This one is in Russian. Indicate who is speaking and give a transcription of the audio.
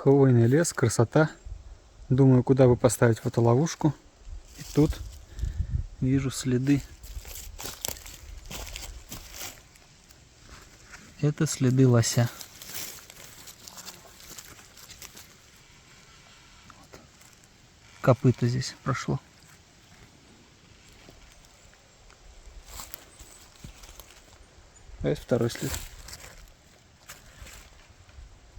Speaker 1: Хвойный лес, красота. Думаю, куда бы поставить фотоловушку. И тут вижу следы. Это следы лося. Копыта здесь прошло. А это второй след.